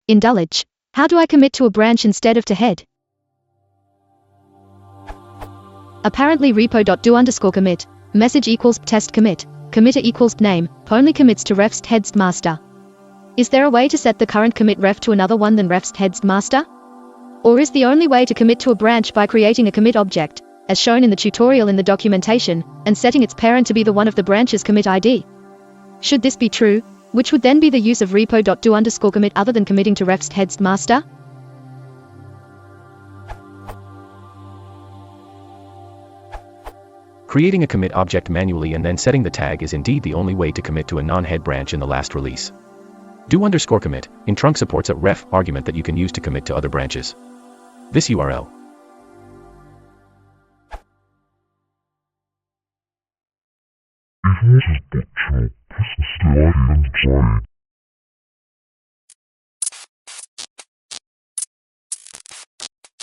In Dulwich, how do I commit to a branch instead of to head? Apparently repo.do_commit, message equals test commit, committer equals name, only commits to refs heads master. Is there a way to set the current commit ref to another one than refs heads master? Or is the only way to commit to a branch by creating a commit object, as shown in the tutorial in the documentation, and setting its parent to be the one of the branch's commit ID? Should this be true, which would then be the use of repo.do_commit other than committing to refs heads master? Creating a commit object manually and then setting the tag is indeed the only way to commit to a non-head branch in the last release. Do_commit in trunk supports a ref argument that you can use to commit to other branches. This URL. 이것은 목표, 부스스와리 연습사이